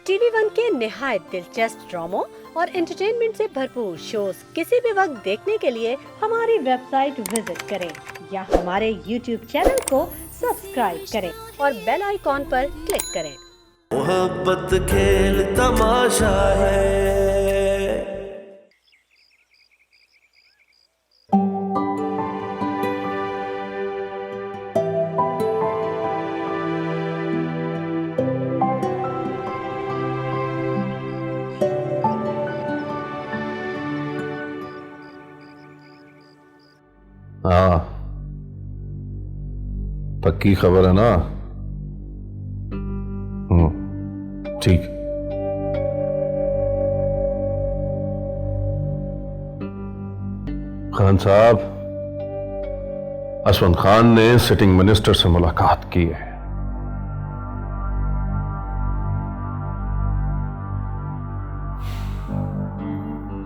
TV one के निहायत दिलचस्प ड्रामों और एंटरटेनमेंट से भरपूर शोज किसी भी वक्त देखने के लिए हमारी वेबसाइट विजिट करें या हमारे यूट्यूब चैनल को सब्सक्राइब करें और बेल आइकॉन पर क्लिक करें। मोहब्बत खेल तमाशा है। हाँ, पक्की खबर है ना? ठीक। खान साहब, असवंत खान ने सिटिंग मिनिस्टर से मुलाकात की है।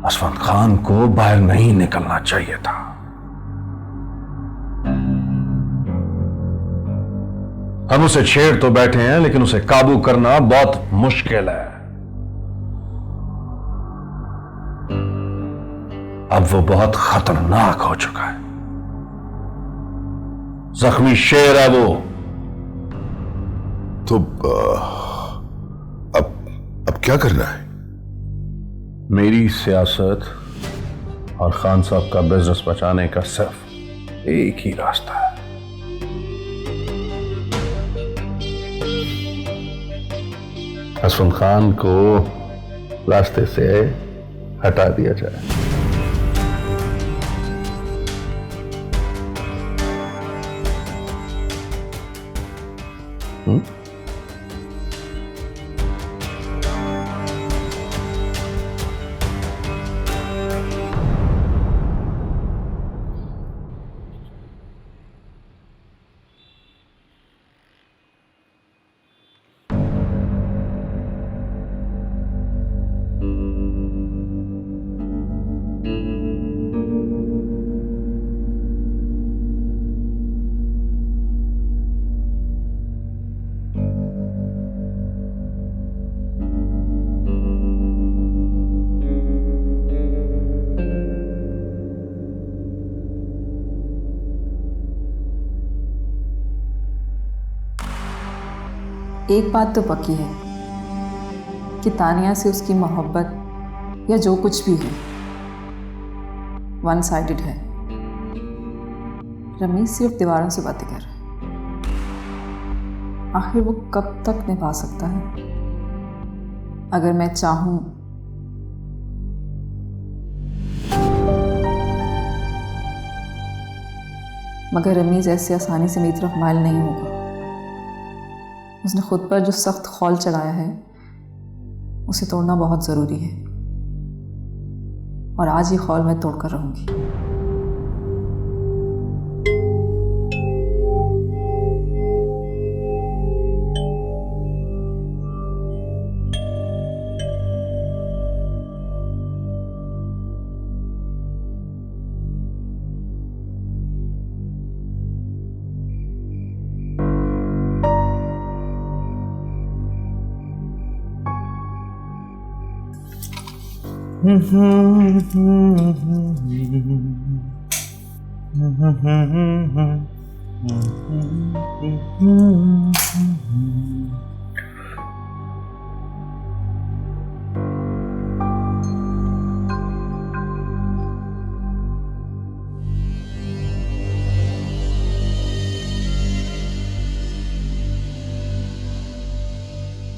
असवंत खान को बाहर नहीं निकलना चाहिए था। हम उसे छेड़ तो बैठे हैं, लेकिन उसे काबू करना बहुत मुश्किल है। अब वो बहुत खतरनाक हो चुका है। जख्मी शेर है वो। तो अब क्या करना है? मेरी सियासत और खान साहब का बिजनेस बचाने का सिर्फ एक ही रास्ता है। असवंत खान को रास्ते से हटा दिया जाए। एक बात तो पक्की है कि तानिया से उसकी मोहब्बत या जो कुछ भी है वन साइडेड है। रमेश सिर्फ दीवारों से बातें कर रहा है। आखिर वो कब तक निभा सकता है? अगर मैं चाहूं मगर रमीज ऐसे आसानी से मेरी तरफ माइल नहीं होगा। उसने खुद पर जो सख्त खौल चलाया है उसे तोड़ना बहुत ज़रूरी है, और आज ये खौल मैं तोड़कर रहूंगी।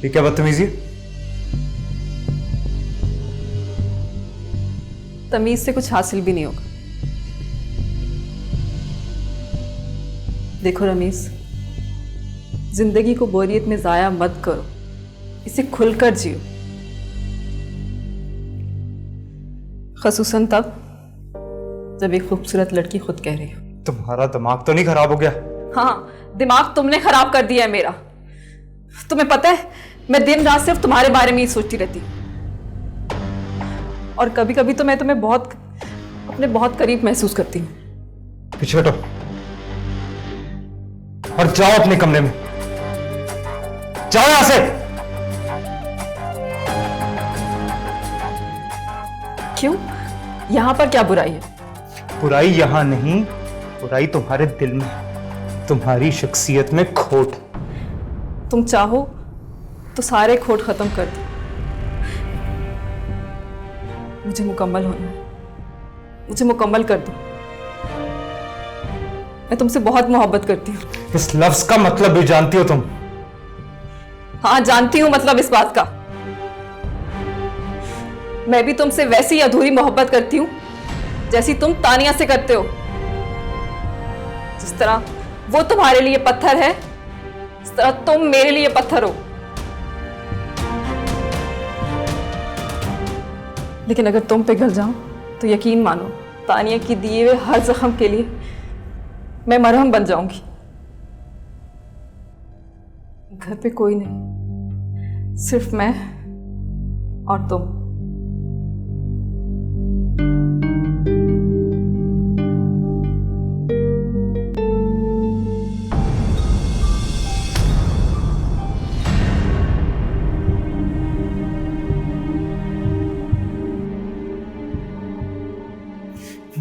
ये क्या बदतमीजी है? तमीज से कुछ हासिल भी नहीं होगा। देखो रमीज, जिंदगी को बोरियत में जाया मत करो, इसे खुलकर जियो। खसूसन तब जब एक खूबसूरत लड़की खुद कह रही हो। तुम्हारा दिमाग तो नहीं खराब हो गया? हाँ, दिमाग तुमने खराब कर दिया है मेरा। तुम्हें पता है, मैं दिन रात सिर्फ तुम्हारे बारे में ही सोचती रहती हूँ, और कभी कभी तो मैं तुम्हें अपने बहुत करीब महसूस करती हूँ। पीछे हटो और जाओ अपने कमरे में। जाओ यहां से। क्यों? यहाँ पर क्या बुराई है? बुराई यहाँ नहीं, बुराई तुम्हारे दिल में है, तुम्हारी शख्सियत में खोट। तुम चाहो तो सारे खोट खत्म कर दो। मुझे मुकम्मल होना है, मुझे मुकम्मल कर दो। मैं तुमसे बहुत मोहब्बत करती हूँ। इस लफ्ज का मतलब भी जानती हो तुम? हाँ जानती हूँ मतलब इस बात का। मैं भी तुमसे वैसी अधूरी मोहब्बत करती हूँ जैसी तुम तानिया से करते हो। जिस तरह वो तुम्हारे लिए पत्थर है, इस तरह तुम मेरे लिए पत्थर हो। लेकिन अगर तुम पिघल जाओ तो यकीन मानो तानिया की दिए हुए हर जख्म के लिए मैं मरहम बन जाऊंगी। घर पे कोई नहीं, सिर्फ मैं और तुम।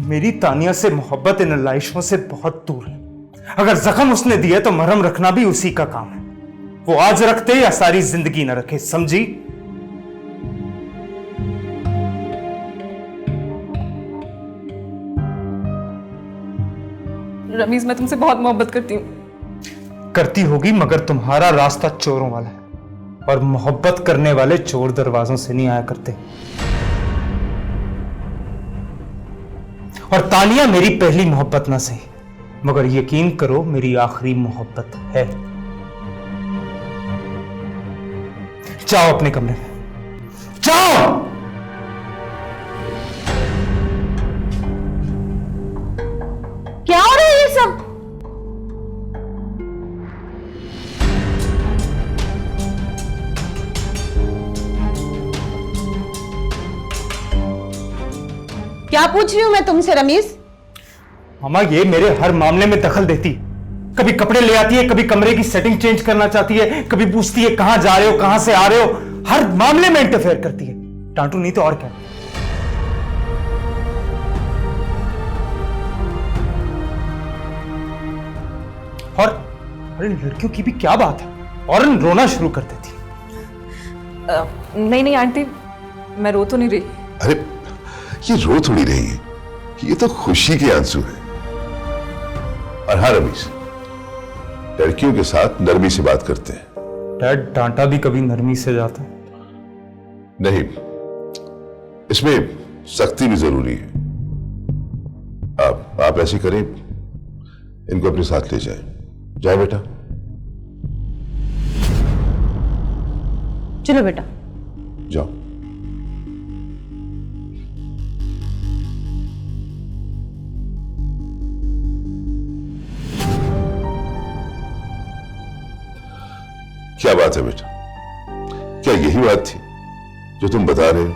मेरी तानिया से मोहब्बत इन लाइशों से बहुत दूर है। अगर जख्म उसने दिए तो मरहम रखना भी उसी का काम है। वो आज रखते या सारी जिंदगी न रखे, समझी? रमीज, मैं तुमसे बहुत मोहब्बत करती हूँ। करती होगी, मगर तुम्हारा रास्ता चोरों वाला है और मोहब्बत करने वाले चोर दरवाजों से नहीं आया करते। और तानिया मेरी पहली मोहब्बत ना सही, मगर यकीन करो मेरी आखिरी मोहब्बत है। जाओ अपने कमरे में, जाओ। क्या हो रहा है ये सब? क्या पूछ रही हूं मैं तुमसे रमीज? मामा ये मेरे हर मामले में दखल देती है। कभी कपड़े ले आती है, कभी कमरे की सेटिंग चेंज करना चाहती है, कभी पूछती है कहां जा रहे हो, कहां से आ रहे हो। हर मामले में इंटरफेयर करती है। डांटू नहीं तो और क्या। और इन लड़कियों की भी क्या बात है, और रोना शुरू कर देती। नहीं नहीं आंटी, मैं रो तो नहीं रही। अरे ये रो थोड़ी रही है, ये तो खुशी के आंसू है। और हाँ रमीज, लड़कियों के साथ नरमी से बात करते हैं। डैड, डांटा भी कभी नरमी से जाता है। नहीं, इसमें सख्ती भी जरूरी है। आप ऐसे करें, इनको अपने साथ ले जाएं। जाए बेटा। चलो बेटा। जाओ। क्या बात है बेटा? क्या यही बात थी जो तुम बता रहे हो?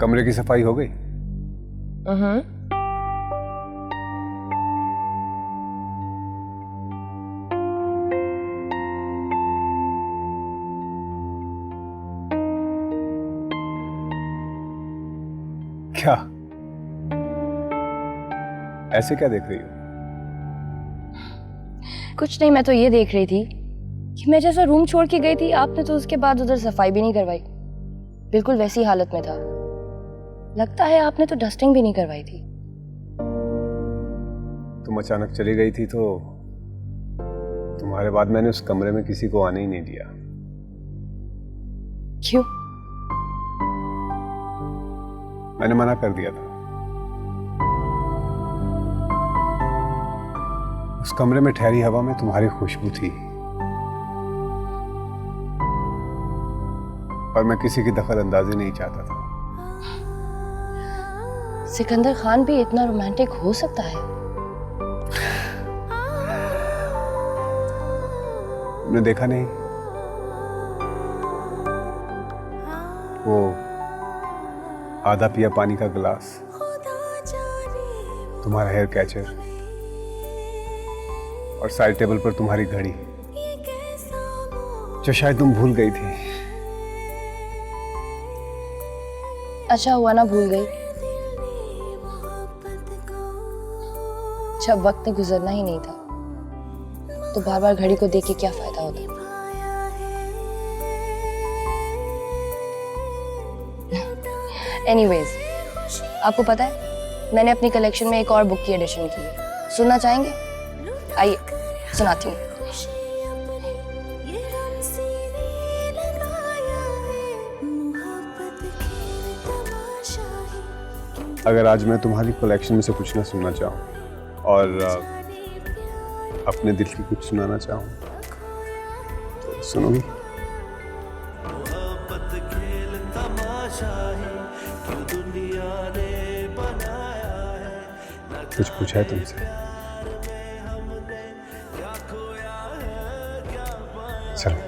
कमरे की सफाई हो गई? क्या ऐसे क्या देख रही हो? कुछ नहीं, मैं तो ये देख रही थी कि मैं जैसा रूम छोड़ के गई थी, आपने तो उसके बाद उधर सफाई भी नहीं करवाई। बिल्कुल वैसी हालत में था। लगता है आपने तो डस्टिंग भी नहीं करवाई थी। तुम अचानक चली गई थी तो तुम्हारे बाद मैंने उस कमरे में किसी को आने ही नहीं दिया। क्यों? मैंने मना कर दिया था। उस कमरे में ठहरी हवा में तुम्हारी खुशबू थी, पर मैं किसी की दखल अंदाजी नहीं चाहता था। सिकंदर खान भी इतना रोमांटिक हो सकता है? तुमने देखा नहीं वो आधा पिया पानी का गिलास, तुम्हारा हेयर कैचर और साइड टेबल पर तुम्हारी घड़ी जो शायद तुम भूल गई थी। अच्छा हुआ ना भूल गई, जब वक्त गुजरना ही नहीं था तो बार बार घड़ी को देख के क्या फायदा होता। एनीवेज, आपको पता है मैंने अपनी कलेक्शन में एक और बुक की एडिशन की है, सुनना चाहेंगे? आइए सुनाती हूँ। अगर आज मैं तुम्हारी कलेक्शन में से कुछ ना सुनना चाहूँ और अपने दिल की कुछ सुनाना चाहूँ तो सुनोगी? मोहब्बत खेल तमाशा है, क्यों दुनिया ने बनाया है। कुछ पूछा है तुमसे? चलो।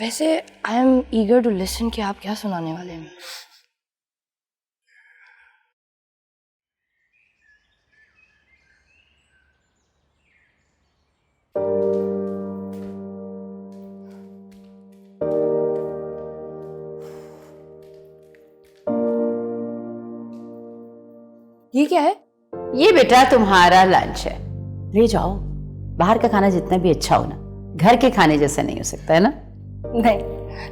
वैसे I am eager to listen कि आप क्या सुनाने वाले हैं। ये क्या है? ये बेटा तुम्हारा लंच है, ले जाओ। बाहर का खाना जितना भी अच्छा हो ना, घर के खाने जैसा नहीं हो सकता, है ना? नहीं,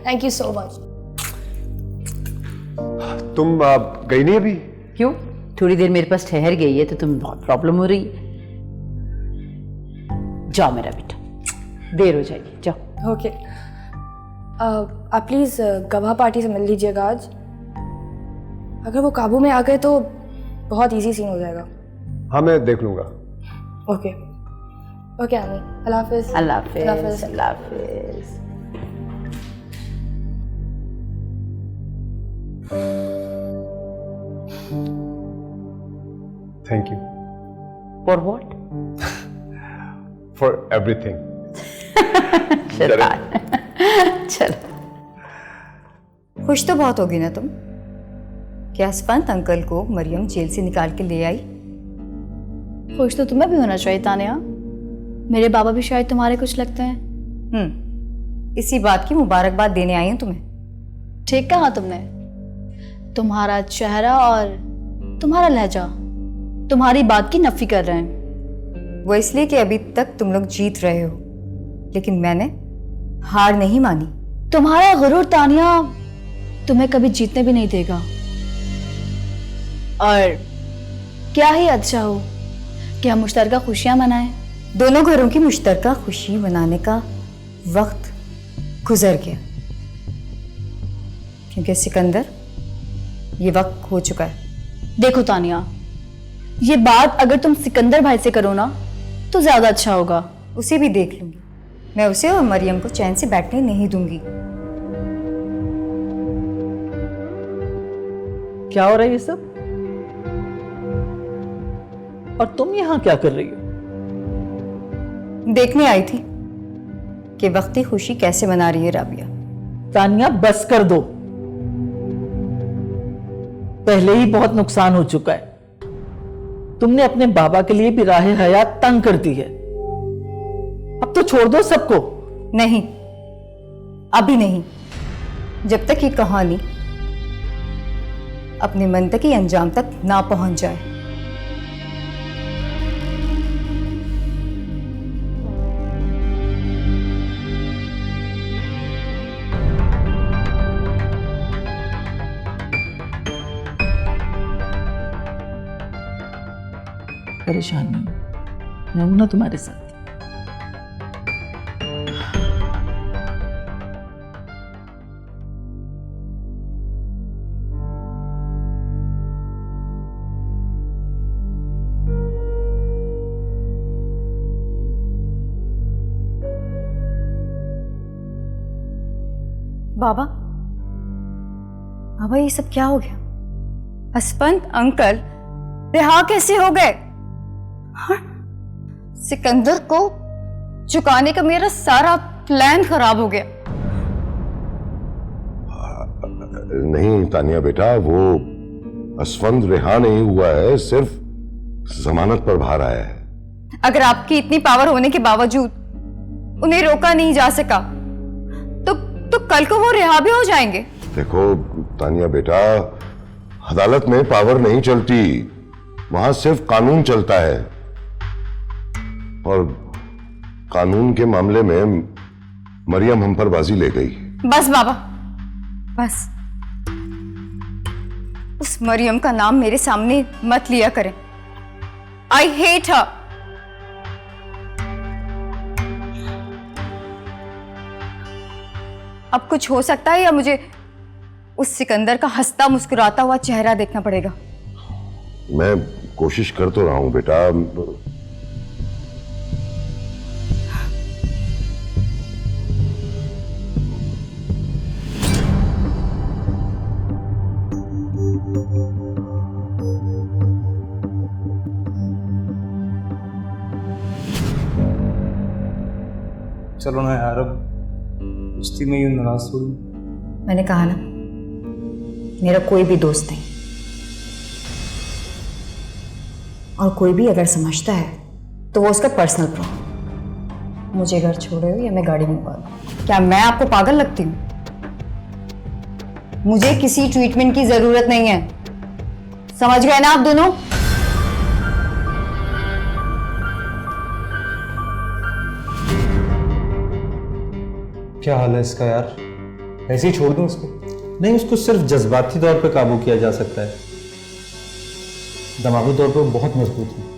थैंक यू सो मच। तुम गई नहीं अभी? क्यों? थोड़ी देर मेरे पास ठहर गई है तो तुम्हें बहुत प्रॉब्लम हो रही है। जाओ मेरा बेटा, देर हो जाएगी, जाओ। ओके, आप प्लीज गवाह पार्टी से मिल लीजिएगा आज। अगर वो काबू में आ गए तो बहुत इजी सीन हो जाएगा। हाँ, मैं देख लूंगा। ओके ओके आनी, अल्लाह हाफिज। अल्लाह हाफिज, अल्लाह हाफिज। Thank you for what? For everything. चलो। खुश तो बहुत होगी ना तुम कि असफंत अंकल को मरियम जेल से निकाल के ले आई। खुश तो तुम्हें भी होना चाहिए तानिया, मेरे बाबा भी शायद तुम्हारे कुछ लगते हैं। इसी बात की मुबारकबाद देने आई हूं तुम्हें। ठीक कहा तुमने, तुम्हारा चेहरा और तुम्हारा लहजा तुम्हारी बात की नफी कर रहे हैं। वो इसलिए कि अभी तक तुम लोग जीत रहे हो, लेकिन मैंने हार नहीं मानी। तुम्हारा गुरूर तानिया तुम्हें कभी जीतने भी नहीं देगा। और क्या ही अच्छा हो कि हम मुश्तरका खुशियां मनाएं। दोनों घरों की मुश्तरका खुशी मनाने का वक्त गुजर गया, क्योंकि सिकंदर, ये वक्त हो चुका है। देखो तानिया, ये बात अगर तुम सिकंदर भाई से करो ना तो ज्यादा अच्छा होगा। उसे भी देख लूंगी मैं, उसे और मरियम को चैन से बैठने नहीं दूंगी। क्या हो रहा है ये सब? और तुम यहां क्या कर रही हो? देखने आई थी कि वक्ती खुशी कैसे मना रही है राबिया। तानिया, बस कर दो, पहले ही बहुत नुकसान हो चुका है। तुमने अपने बाबा के लिए भी राह हयात तंग कर दी है, अब तो छोड़ दो सबको। नहीं, अभी नहीं, जब तक ये कहानी अपने मंतकी अंजाम तक ना पहुंच जाए। परेशान नहीं, मैं हूं ना तुम्हारे साथ। बाबा, बाबा ये सब क्या हो गया? हसबंद अंकल रिहा कैसे हो गए? हाँ? सिकंदर को चुकाने का मेरा सारा प्लान खराब हो गया। नहीं तानिया बेटा, वो असफंद रिहा नहीं हुआ है, सिर्फ जमानत पर बाहर आया है। अगर आपकी इतनी पावर होने के बावजूद उन्हें रोका नहीं जा सका तो कल को वो रिहा भी हो जाएंगे। देखो तानिया बेटा, अदालत में पावर नहीं चलती, वहां सिर्फ कानून चलता है। और कानून के मामले में मरियम हम पर बाजी ले गई। बस बाबा, बस उस मरियम का नाम मेरे सामने मत लिया करें। I hate her. अब कुछ हो सकता है या मुझे उस सिकंदर का हंसता मुस्कुराता हुआ चेहरा देखना पड़ेगा? मैं कोशिश कर तो रहा हूं बेटा। चलो ना यार, अब कुश्ती में यूं नाराज थोड़ी। मैंने कहा ना, मेरा कोई भी दोस्त नहीं, और कोई भी अगर समझता है तो वो उसका पर्सनल प्रॉब्लम। मुझे घर छोड़े हो या मैं गाड़ी मंगवा दूं? क्या मैं आपको पागल लगती हूँ? मुझे किसी ट्रीटमेंट की जरूरत नहीं है, समझ गए ना आप दोनों? क्या हाल है इसका यार? ऐसे ही छोड़ दूं उसको? नहीं, उसको सिर्फ जज्बाती तौर पे काबू किया जा सकता है, दिमागी तौर पे बहुत मजबूत है।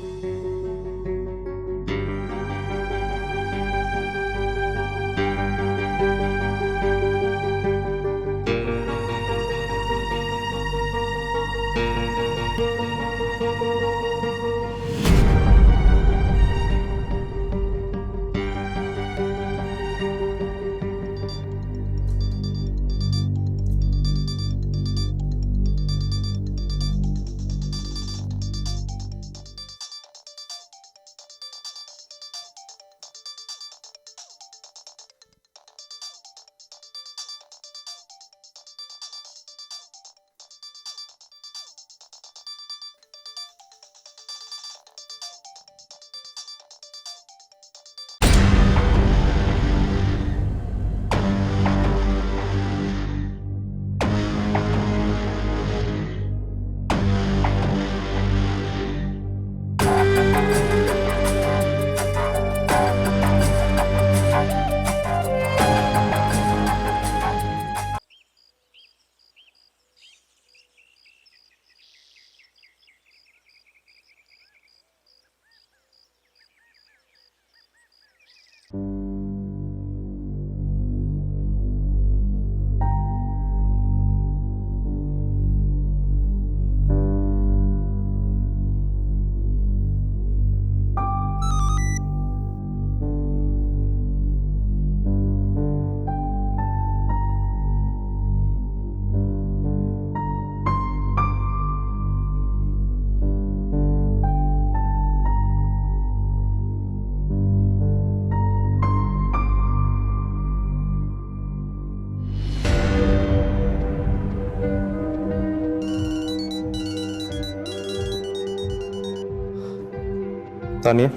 तानिया,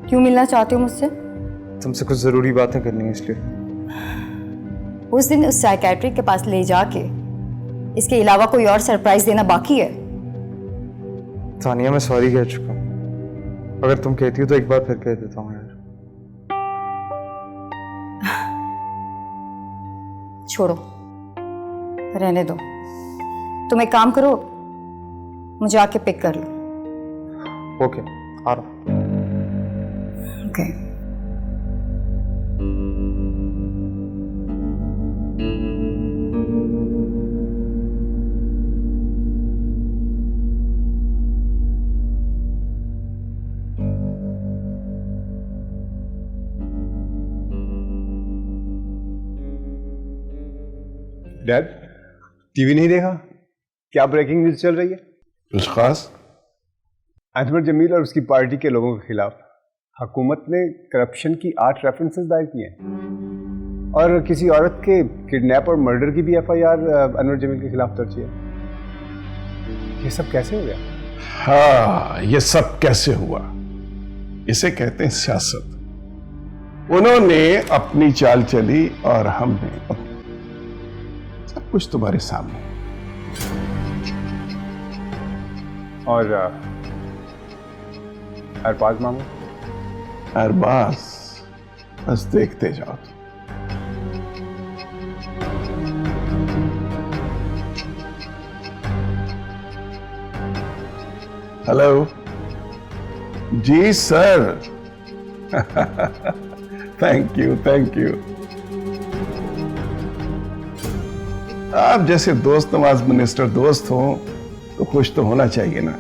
क्यों मिलना चाहते हो मुझसे? तुमसे कुछ जरूरी बातें करनी है इसलिए। उस दिन उस साइकेट्रिक के पास ले जाके इसके अलावा कोई और सरप्राइज देना बाकी है? तानिया, मैं सॉरी कह चुका हूँ, अगर तुम कहती हो तो एक बार फिर कह देता हूँ यार। छोड़ो, रहने दो। तुम एक काम करो, मुझे आके पिक कर लो। ओके, आ रहा हूँ। ओके। डैड, टीवी नहीं देखा? क्या ब्रेकिंग न्यूज चल रही है? कुछ खास? अनवर जमील और उसकी पार्टी के लोगों के खिलाफ हुकूमत ने करप्शन की 8 रेफरेंसेस दायर किए हैं और किसी औरत के किडनैप और मर्डर की भी FIR अनवर जमील के खिलाफ दर्ज है। ये सब कैसे हो गया? हाँ, ये सब कैसे हुआ? इसे कहते हैं सियासत। उन्होंने अपनी चाल चली और हमने सब कुछ तुम्हारे सामने। और अरबाज मामू? अरबाज बस देखते जाओ। Hello ji sir. Thank you thank you. आप जैसे दोस्त नवाज मिनिस्टर दोस्त हो तो खुश तो होना चाहिए ना।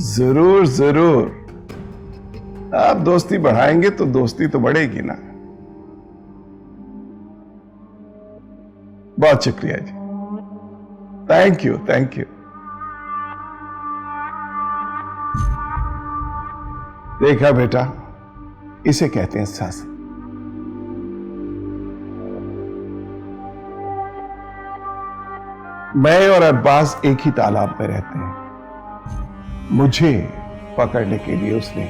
जरूर जरूर, आप दोस्ती बढ़ाएंगे तो दोस्ती तो बढ़ेगी ना। बहुत शुक्रिया जी, थैंक यू थैंक यू। देखा बेटा, इसे कहते हैं सियासत। मैं और अब्बास एक ही तालाब में रहते हैं। मुझे पकड़ने के लिए उसने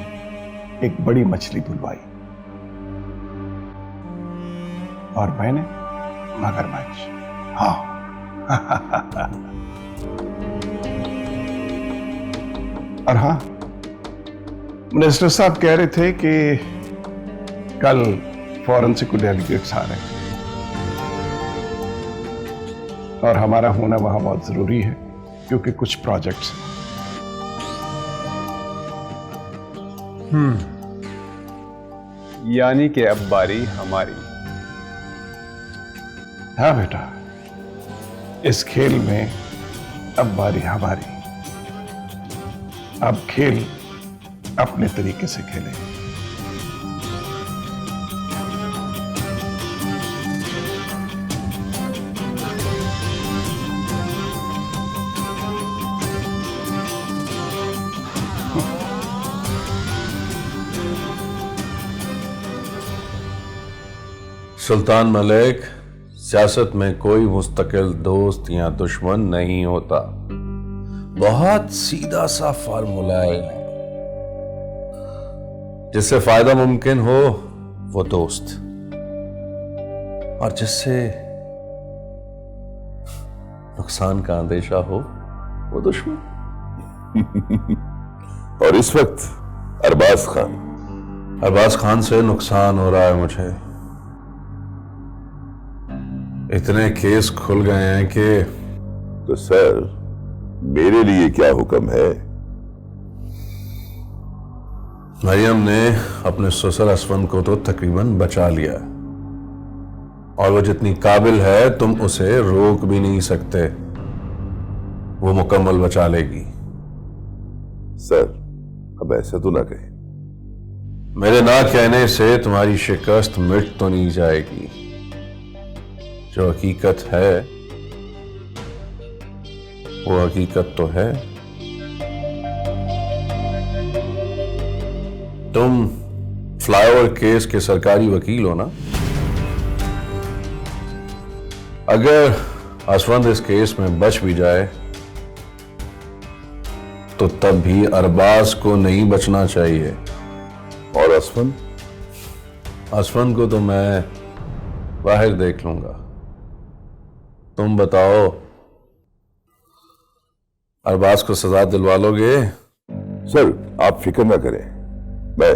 एक बड़ी मछली बुलवाई और मैंने मगरमच्छ। हाँ और हाँ, मिनिस्टर साहब कह रहे थे कि कल फॉरेन से कुछ डेलीगेट्स आ रहे हैं और हमारा होना वहां बहुत जरूरी है क्योंकि कुछ प्रोजेक्ट्स हैं। यानी कि अब बारी हमारी। हाँ बेटा, इस खेल में अब बारी हमारी। अब खेल अपने तरीके से खेलें। सुल्तान मलिक, सियासत में कोई मुस्तकिल दोस्त या दुश्मन नहीं होता। बहुत सीधा सा फार्मूला है, जिससे फायदा मुमकिन हो वो दोस्त और जिससे नुकसान का अंदेशा हो वो दुश्मन। और इस वक्त अरबाज खान से नुकसान हो रहा है मुझे। इतने केस खुल गए हैं कि। तो सर, मेरे लिए क्या हुक्म है? मरियम ने अपने ससुर असफन को तो तकरीबन बचा लिया और वो जितनी काबिल है तुम उसे रोक भी नहीं सकते। वो मुकम्मल बचा लेगी। सर, अब ऐसे तो ना कहें। मेरे ना कहने से तुम्हारी शिकस्त मिट तो नहीं जाएगी। जो हकीकत है वो हकीकत तो है। तुम फ्लाईओवर केस के सरकारी वकील हो ना? अगर असफंद इस केस में बच भी जाए तो तब भी अरबाज को नहीं बचना चाहिए। और असफंद? असफंद को तो मैं बाहर देख लूंगा। तुम बताओ, अरबाज को सजा दिलवा लोगे? सर, आप फिक्र ना करें, मैं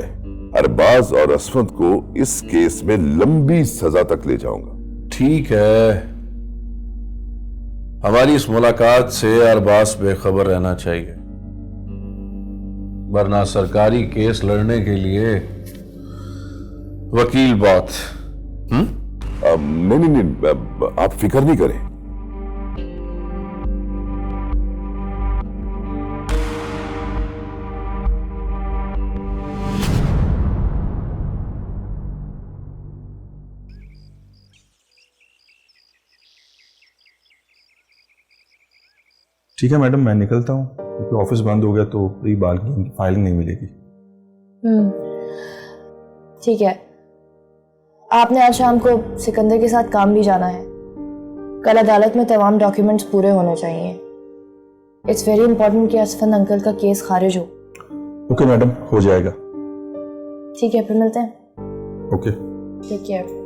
अरबाज और असफंद को इस केस में लंबी सजा तक ले जाऊंगा। ठीक है, हमारी इस मुलाकात से अरबाज बेखबर रहना चाहिए, वरना सरकारी केस लड़ने के लिए वकील बहुत। नहीं, आप फिक्र नहीं करें। ठीक है मैडम, मैं निकलता हूँ क्योंकि ऑफिस बंद हो गया तो प्री बार्गेनिंग की फाइलिंग नहीं मिलेगी। ठीक है। आपने आज शाम को सिकंदर के साथ काम भी जाना है। कल अदालत में तमाम डॉक्यूमेंट्स पूरे होने चाहिए। इट्स वेरी इंपॉर्टेंट कि असफंद अंकल का केस खारिज हो। ओके मैडम, हो जाएगा। ठीक है, फिर मिलते हैं। Okay, take care.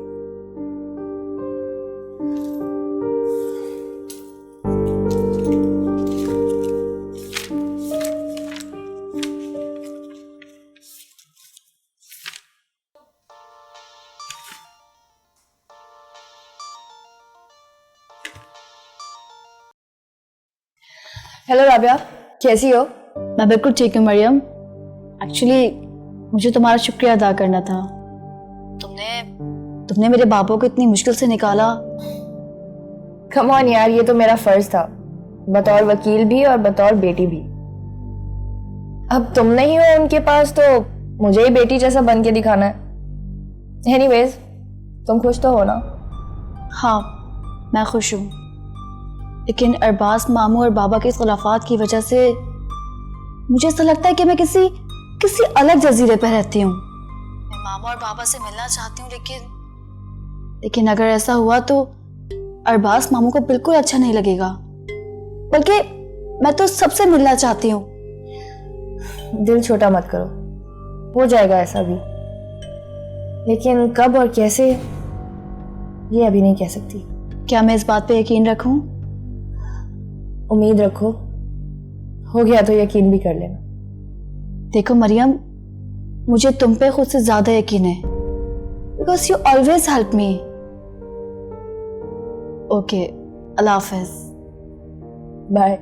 Hello Rabia, कैसी हो? मैं बिल्कुल ठीक हूँ मरियम। एक्चुअली मुझे तुम्हारा शुक्रिया अदा करना था। तुमने मेरे बाबू को इतनी मुश्किल से निकाला। कम ऑन यार, ये तो मेरा फर्ज था, बतौर वकील भी और बतौर बेटी भी। अब तुम नहीं हो उनके पास तो मुझे ही बेटी जैसा बन के दिखाना है। एनीवेज, तुम खुश तो हो ना? हाँ, मैं खुश हूँ, लेकिन अरबाज मामू और बाबा के खुलाफात की वजह से मुझे ऐसा लगता है कि मैं किसी अलग जजीरे पर रहती हूँ। मैं मामू और बाबा से मिलना चाहती हूँ, लेकिन अगर ऐसा हुआ तो अरबाज मामू को बिल्कुल अच्छा नहीं लगेगा। बल्कि मैं तो सबसे मिलना चाहती हूँ। दिल छोटा मत करो, हो जाएगा ऐसा भी, लेकिन कब और कैसे ये अभी नहीं कह सकती। क्या मैं इस बात पे यकीन रखूं? उम्मीद रखो, हो गया तो यकीन भी कर लेना। देखो मरियम, मुझे तुम पे खुद से ज्यादा यकीन है, because you always help me. Okay, अल्लाह हाफिज, बाय।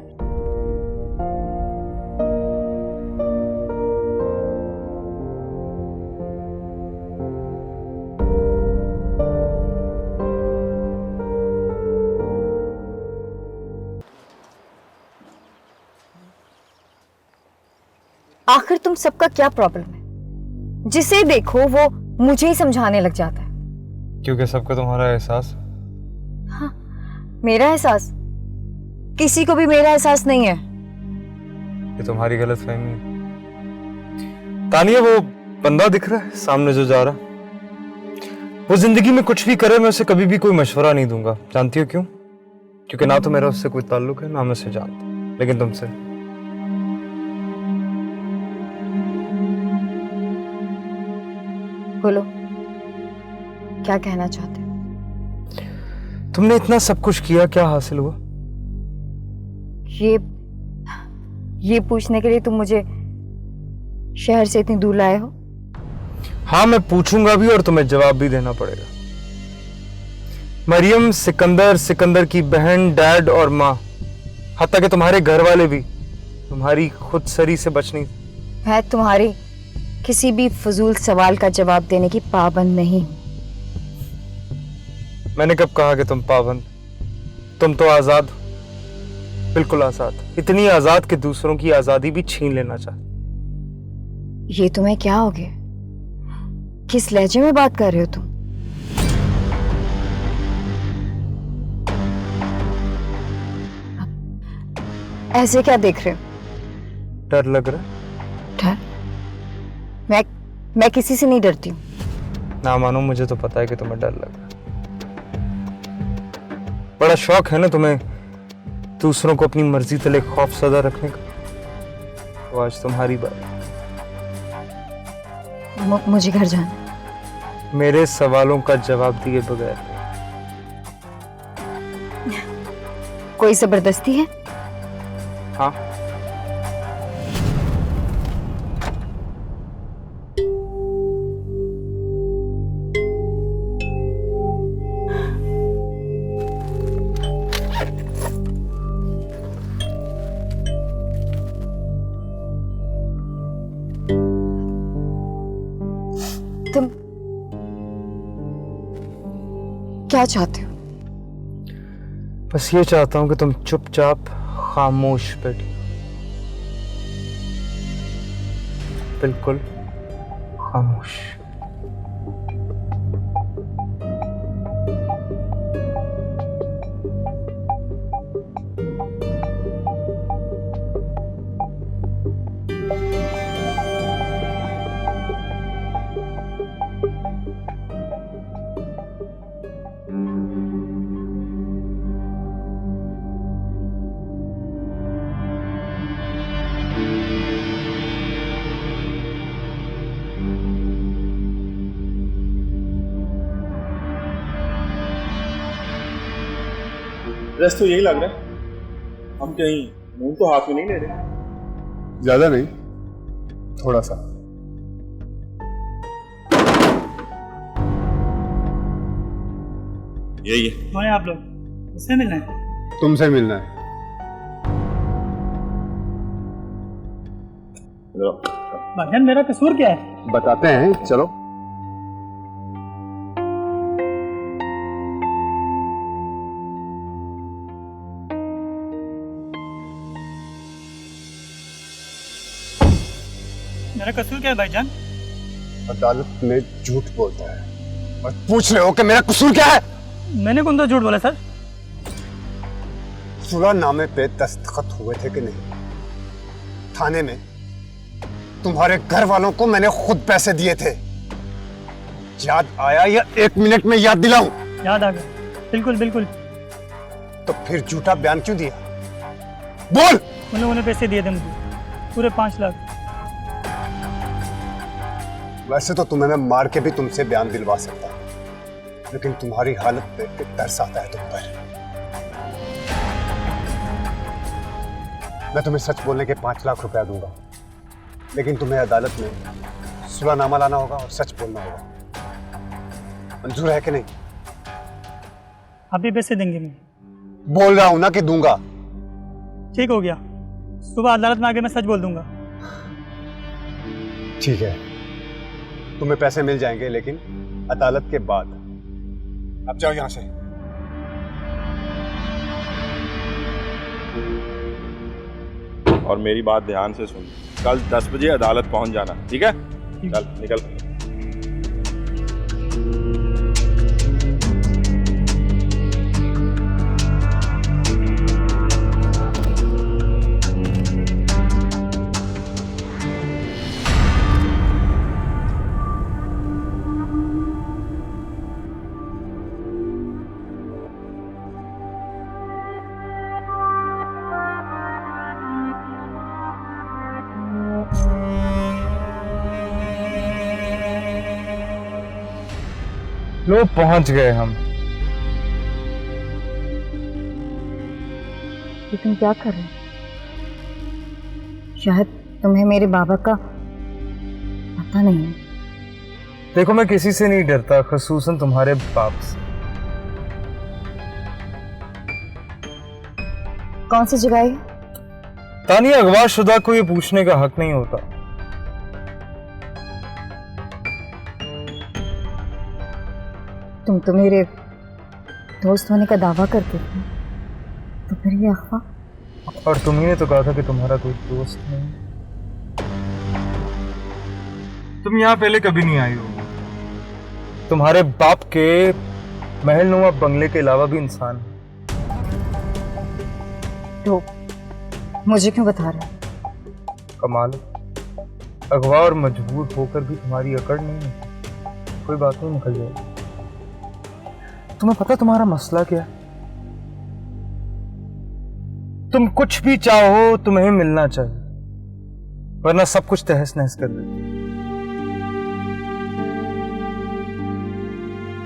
आखिर तुम सबका क्या प्रॉब्लम है? जिसे देखो वो मुझे ही समझाने लग जाता है। क्योंकि सबको तुम्हारा एहसास। हाँ, मेरा एहसास? किसी को भी मेरा एहसास नहीं है। ये तुम्हारी गलतफहमी है। तानिया, वो बंदा दिख रहा है सामने जो जा रहा, वो जिंदगी में कुछ भी करे मैं उसे कभी भी कोई मशवरा नहीं दूंगा। जानती हो क्यों? क्योंकि ना तो मेरा उससे कोई ताल्लुक है, ना मैं उसे जानता, लेकिन तुमसे। बोलो, क्या कहना चाहते हो? तुमने इतना सब कुछ किया, क्या हासिल हुआ? ये पूछने के लिए तुम मुझे शहर से इतनी दूर लाए हो? हाँ, मैं पूछूंगा भी और तुम्हें जवाब भी देना पड़ेगा। मरियम, सिकंदर की बहन, डैड और माँ, हत्ता कि तुम्हारे घर वाले भी तुम्हारी खुदसरी से बच नहीं। मैं तुम्हारी किसी भी फजूल सवाल का जवाब देने की पाबंद नहीं। मैंने कब कहा कि तुम पाबंद? तुम तो आजाद, बिल्कुल आजाद, इतनी आजाद कि दूसरों की आजादी भी छीन लेना चाहते। ये तुम्हें क्या हो गया? किस लहजे में बात कर रहे हो तुम? ऐसे क्या देख रहे हो? डर लग रहा है? डर? मैं किसी से नहीं डरती हूँ। ना मानो, मुझे तो पता है कि तुम्हें डर लग रहा है। बड़ा शौक है ना तुम्हें दूसरों को अपनी मर्जी तले खौफसदा रखने का। तो आज तुम्हारी बात। मुझे घर जाना। मेरे सवालों का जवाब दिए बगैर। कोई जबरदस्ती है? हाँ। तुम क्या चाहते हो? बस ये चाहता हूं कि तुम चुपचाप खामोश बैठी, बिल्कुल खामोश। ड्रेस तो यही लग रहा है, हम कहीं मुंह तो हाथ में नहीं ले रहे। ज्यादा नहीं, थोड़ा सा। यही है। कौन है आप लोग? किससे मिलना है? तुमसे मिलना है। भाईजान मेरा कसूर क्या है? बताते हैं, चलो। मेरा कसूर क्या है भाईजान? अदालत में झूठ बोलता है और पूछ रहे हो कि मेरा कसूर क्या है? मैंने कौन सा झूठ बोला सर? सुलहनामे पे दस्तखत हुए थे कि नहीं? थाने में तुम्हारे घर वालों को मैंने खुद पैसे दिए थे। याद आया या 1 मिनट में याद दिलाऊं? याद आ गया, बिल्कुल बिल्कुल। तो फिर झूठा बयान क्यों दिया? बोल। उन लोगों ने पैसे दिए थे मुझे, पूरे 5 लाख। वैसे तो तुम्हें मैं मार के भी तुमसे बयान दिलवा सकता हूं, लेकिन तुम्हारी हालत देख के तरस आता है तुम पर। मैं तुम्हें सच बोलने के 5 लाख रुपया दूंगा, लेकिन तुम्हें अदालत में सुलहनामा लाना होगा और सच बोलना होगा। मंजूर है कि नहीं? आप भी पैसे देंगे? मैं बोल रहा हूं ना कि दूंगा। ठीक हो गया, सुबह अदालत में आके मैं सच बोल दूंगा। ठीक है, तुम्हें पैसे मिल जाएंगे, लेकिन अदालत के बाद। अब जाओ यहां से। और मेरी बात ध्यान से सुन, कल 10 बजे अदालत पहुंच जाना, ठीक है? चल निकल। लो पहुंच गए हम। ये तुम क्या कर रहे हो? शायद तुम्हें मेरे बाबा का पता नहीं है। देखो मैं किसी से नहीं डरता, खसूसन तुम्हारे बाप से। कौन सी जगह है? तानिया, अगवाशुदा को ये पूछने का हक नहीं होता। तुम तो मेरे दोस्त होने का दावा करते थे, तो फिर ये अफवाह? और तुम्ही ने तो कहा था कि तुम्हारा कोई दोस्त नहीं। तुम यहाँ पहले कभी नहीं आई हो। तुम्हारे बाप के महलनुमा बंगले के अलावा भी इंसान है। तो मुझे क्यों बता रहे हो? कमाल, अगवा और मजबूर होकर भी तुम्हारी अकड़ नहीं है। कोई बात नहीं, निकल जाएगी। तुम्हें पता तुम्हारा मसला क्या है? तुम कुछ भी चाहो तुम्हें मिलना चाहिए, वरना सब कुछ तहस नहस कर देती।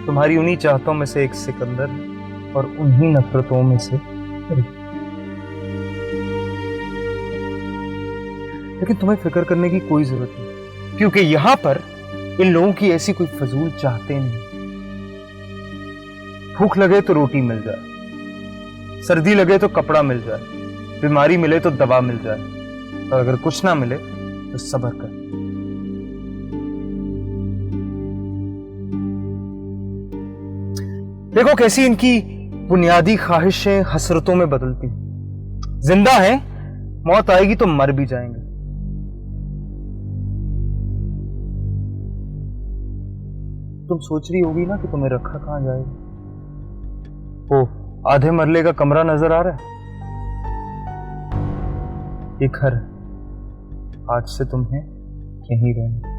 तुम्हारी उन्हीं चाहतों में से एक सिकंदर और उन्हीं नफरतों में से लेकिन तुम्हें फिक्र करने की कोई जरूरत नहीं, क्योंकि यहां पर इन लोगों की ऐसी कोई फजूल चाहते नहीं। भूख लगे तो रोटी मिल जाए, सर्दी लगे तो कपड़ा मिल जाए, बीमारी मिले तो दवा मिल जाए, और अगर कुछ ना मिले तो सब्र कर। देखो कैसी इनकी बुनियादी ख्वाहिशें हसरतों में बदलती। जिंदा हैं, मौत आएगी तो मर भी जाएंगे। तुम सोच रही होगी ना कि तुम्हें रखा कहां जाएगा। वो आधे मरले का कमरा नजर आ रहा है, ये घर है। आज से तुम्हें यहीं रहना।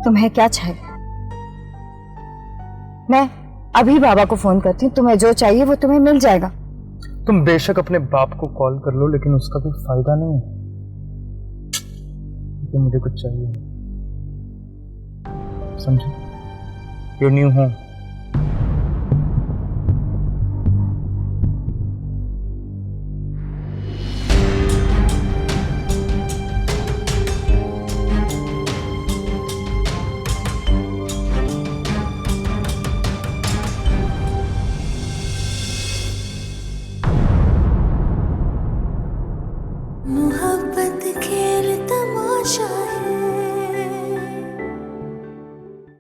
तुम्हें क्या चाहिए? मैं अभी बाबा को फोन करती हूँ, तुम्हें जो चाहिए वो तुम्हें मिल जाएगा। तुम बेशक अपने बाप को कॉल कर लो, लेकिन उसका कोई फायदा नहीं है, क्योंकि मुझे कुछ चाहिए, समझो? Your new home. मोहब्बत खेल तमाशा